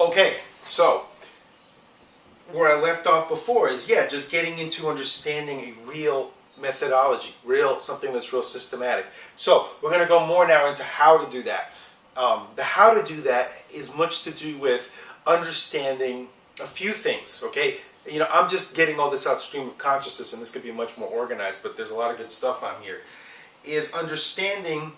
Okay, so where I left off before is, yeah, just getting into understanding a real methodology, something that's real systematic. So we're going to go more now into how to do that. The how to do that is much to do with understanding a few things, okay? You know, I'm just getting all this out stream of consciousness, and this could be much more organized, but there's a lot of good stuff on here. Is understanding,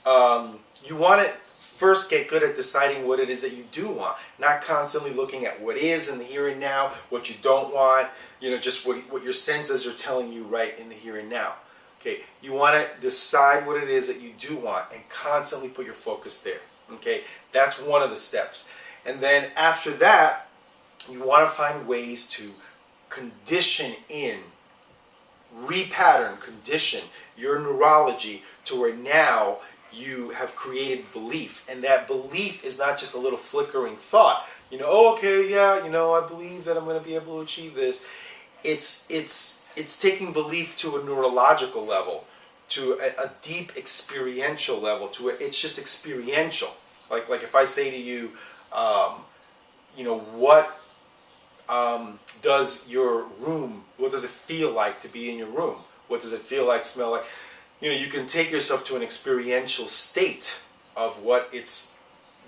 you want to first get good at deciding what it is that you do want, not constantly looking at what is in the here and now, what you don't want, you know, just what your senses are telling you right in the here and now. Okay, you want to decide what it is that you do want and constantly put your focus there. Okay, that's one of the steps. And then after that, you want to find ways to condition in, repattern, condition your neurology to where now you have created belief, and that belief is not just a little flickering thought. You know, oh, okay, yeah, you know, I believe that I'm going to be able to achieve this. It's taking belief to a neurological level, to a deep experiential level. It's just experiential. Like if I say to you, you know, what does your room? What does it feel like to be in your room? What does it feel like? Smell like? You know, you can take yourself to an experiential state of what the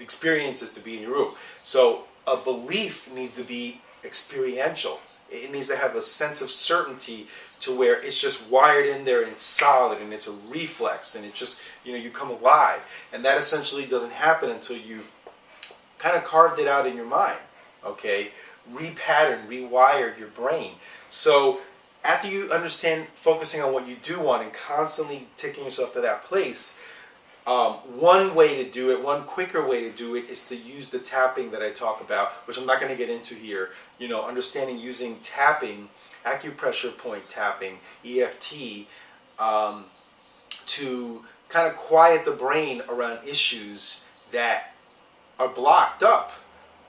experience is to be in your room. So a belief needs to be experiential. It needs to have a sense of certainty to where it's just wired in there and it's solid and it's a reflex and it just, you know, you come alive. And that essentially doesn't happen until you've kind of carved it out in your mind, okay? Repatterned, rewired your brain. So after you understand focusing on what you do want and constantly taking yourself to that place, one way to do it, one quicker way to do it is to use the tapping that I talk about, which I'm not going to get into here. You know, understanding using tapping, acupressure point tapping, EFT, to kind of quiet the brain around issues that are blocked up,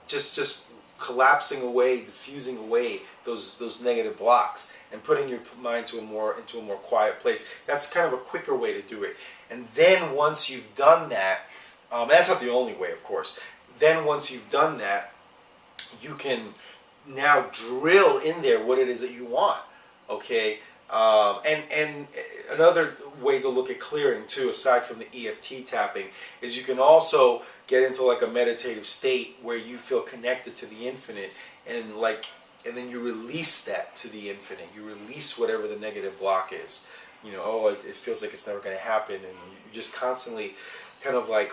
just collapsing away, diffusing away those negative blocks, and putting your mind into a more quiet place. That's kind of a quicker way to do it. And then once you've done that, that's not the only way, of course. Then once you've done that, you can now drill in there what it is that you want. Okay. And another way to look at clearing too, aside from the EFT tapping, is you can also get into like a meditative state where you feel connected to the infinite, and then you release that to the infinite. You release whatever the negative block is. You know, oh, it feels like it's never going to happen, and you just constantly kind of like,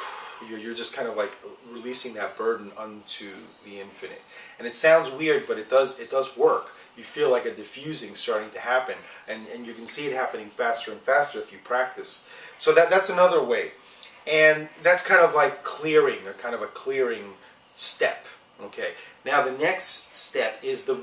you're just kind of like releasing that burden unto the infinite. And it sounds weird, but it does work. You feel like a diffusing starting to happen, and you can see it happening faster and faster if you practice. So that's another way. And that's kind of like clearing, or kind of a clearing step. Okay. Now the next step is the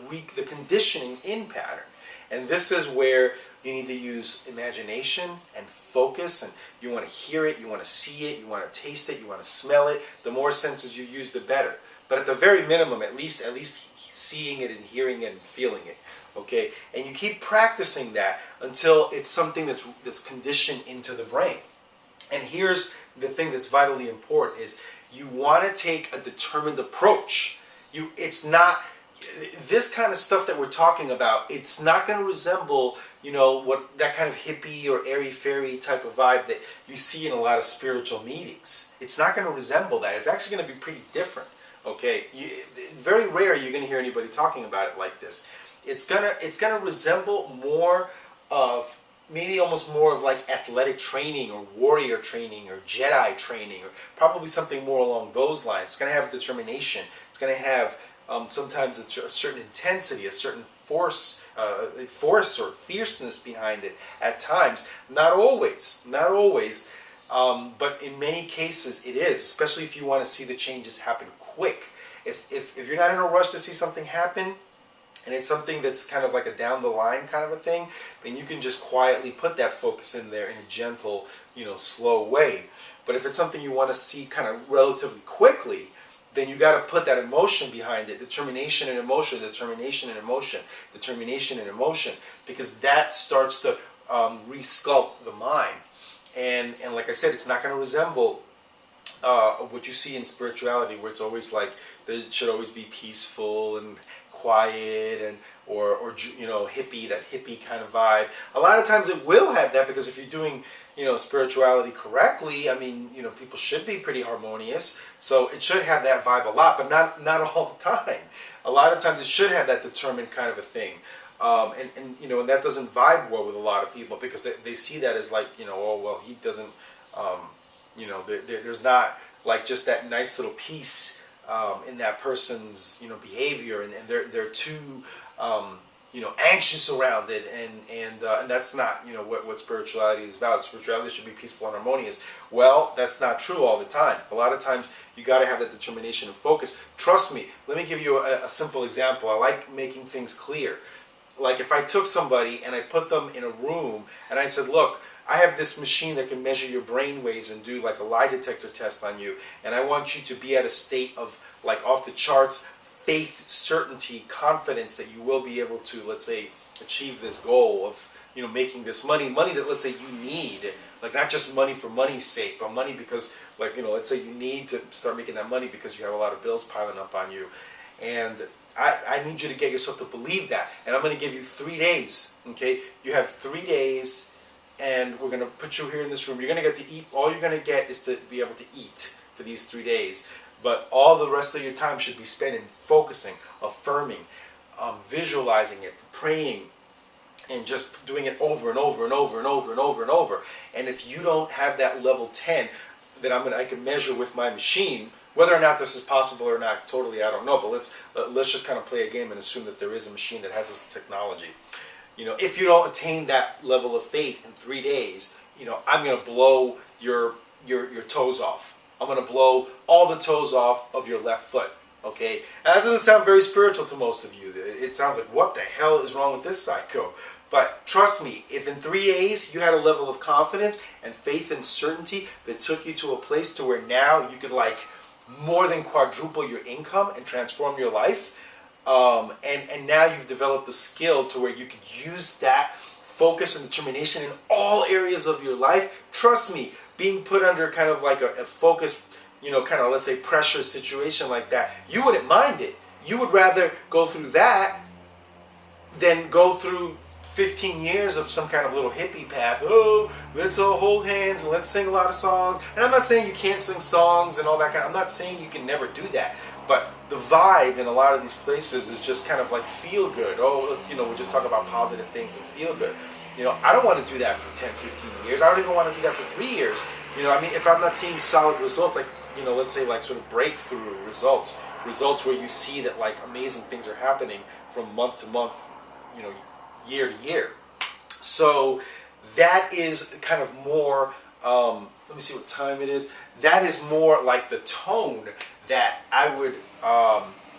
conditioning in pattern. And this is where you need to use imagination and focus, and you want to hear it, you want to see it, you want to taste it, you want to smell it. The more senses you use, the better. But at the very minimum, at least seeing it and hearing it and feeling it. Okay? And you keep practicing that until it's something that's conditioned into the brain. And here's the thing that's vitally important is you want to take a determined approach. It's not this kind of stuff that we're talking about. It's not going to resemble, you know, what that kind of hippie or airy-fairy type of vibe that you see in a lot of spiritual meetings. It's not going to resemble that. It's actually going to be pretty different. Okay, very rare you're going to hear anybody talking about it like this. It's gonna resemble more of, maybe almost more of like athletic training or warrior training or Jedi training, or probably something more along those lines. It's going to have determination. It's going to have sometimes a certain intensity, a certain force or fierceness behind it at times. Not always, but in many cases it is, especially if you want to see the changes happen quick. If you're not in a rush to see something happen, and it's something that's kind of like a down the line kind of a thing, then you can just quietly put that focus in there in a gentle, you know, slow way. But if it's something you want to see kind of relatively quickly, then you got to put that emotion behind it, determination and emotion, determination and emotion, determination and emotion, because that starts to resculpt the mind. And like I said, it's not going to resemble what you see in spirituality, where it's always like there should always be peaceful and quiet and or hippie, that hippie kind of vibe. A lot of times it will have that, because if you're doing spirituality correctly, I mean, people should be pretty harmonious, so it should have that vibe a lot, but not all the time. A lot of times it should have that determined kind of a thing. And that doesn't vibe well with a lot of people, because they see that as like, oh well, he doesn't, there's not like just that nice little peace in that person's behavior, and they're too anxious around it, and that's not what spirituality is about. Spirituality should be peaceful and harmonious. Well, that's not true all the time. A lot of times you got to have that determination and focus. Trust me. Let me give you a simple example. I like making things clear. Like if I took somebody and I put them in a room and I said, look, I have this machine that can measure your brain waves and do like a lie detector test on you, and I want you to be at a state of like off the charts faith, certainty, confidence that you will be able to, let's say, achieve this goal of making this money that, let's say, you need, like not just money for money's sake, but money because, like, let's say you need to start making that money because you have a lot of bills piling up on you, and I need you to get yourself to believe that, and I'm going to give you 3 days. Okay, you have 3 days, and we're going to put you here in this room. You're going to get to eat. All you're going to get is to be able to eat for these 3 days. But all the rest of your time should be spent in focusing, affirming, visualizing it, praying, and just doing it over and over and over and over and over and over. And if you don't have that level 10, then I can measure with my machine. Whether or not this is possible or not, totally, I don't know. But let's just kind of play a game and assume that there is a machine that has this technology. If you don't attain that level of faith in 3 days, I'm going to blow your toes off. I'm going to blow all the toes off of your left foot. Okay? And that doesn't sound very spiritual to most of you. It sounds like, what the hell is wrong with this psycho? But trust me, if in 3 days you had a level of confidence and faith and certainty that took you to a place to where now you could like more than quadruple your income and transform your life, and now you've developed the skill to where you could use that focus and determination in all areas of your life, trust me, being put under kind of like a focused, kind of, let's say, pressure situation like that, you wouldn't mind it. You would rather go through that than go through 15 years of some kind of little hippie path. Oh, let's all hold hands and let's sing a lot of songs. And I'm not saying you can't sing songs and all that kind of, I'm not saying you can never do that. But the vibe in a lot of these places is just kind of like feel good. Oh, we just talk about positive things and feel good. I don't want to do that for 10, 15 years. I don't even want to do that for 3 years. If I'm not seeing solid results, like, let's say like sort of breakthrough results where you see that like amazing things are happening from month to month, year to year. So that is kind of more, let me see what time it is. That is more like the tone that I would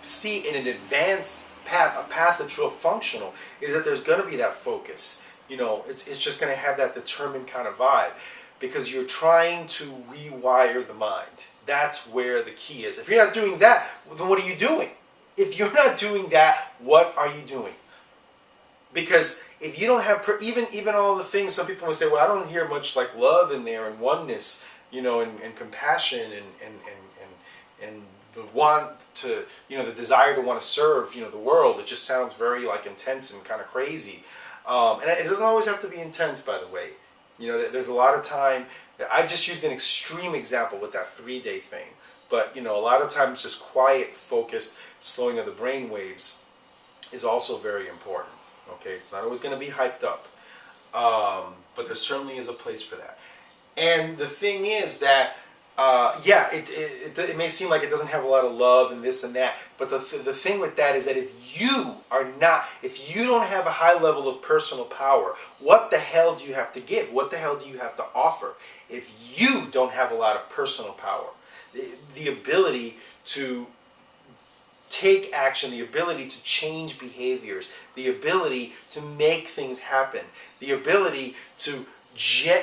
see in an advanced path, a path that's real functional, is that there's going to be that focus. It's just going to have that determined kind of vibe, because you're trying to rewire the mind. That's where the key is. If you're not doing that, then what are you doing? If you're not doing that, what are you doing? Because if you don't have, even all the things, some people will say, well, I don't hear much like love in there and oneness, and compassion and the want to, the desire to want to serve, the world. It just sounds very like intense and kind of crazy. And it doesn't always have to be intense, by the way. There's a lot of time. I just used an extreme example with that 3-day thing. But, a lot of times just quiet, focused, slowing of the brain waves is also very important. Okay, it's not always going to be hyped up. But there certainly is a place for that. And the thing is that, it may seem like it doesn't have a lot of love and this and that, but the thing with that is that if you don't have a high level of personal power, what the hell do you have to give? What the hell do you have to offer? If you don't have a lot of personal power, the ability to take action, the ability to change behaviors, the ability to make things happen, the ability to,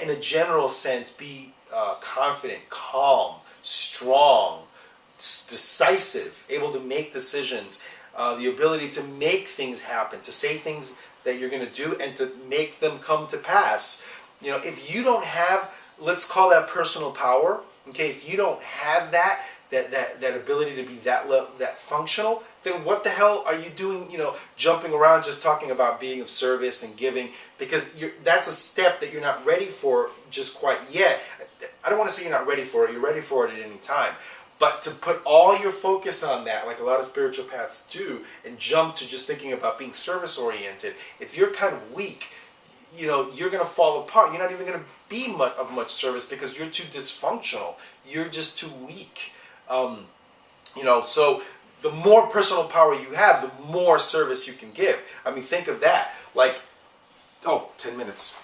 in a general sense, be confident, calm, strong, decisive, able to make decisions, the ability to make things happen, to say things that you're going to do and to make them come to pass. If you don't have, let's call that personal power, Okay, if you don't have that ability to be that functional, then what the hell are you doing, jumping around just talking about being of service and giving, because that's a step that you're not ready for just quite yet. I don't want to say you're not ready for it, you're ready for it at any time. But to put all your focus on that, like a lot of spiritual paths do, and jump to just thinking about being service oriented, if you're kind of weak, you're going to fall apart. You're not even going to be of much service because you're too dysfunctional. You're just too weak. So the more personal power you have, the more service you can give. I mean, think of that. Like, 10 minutes.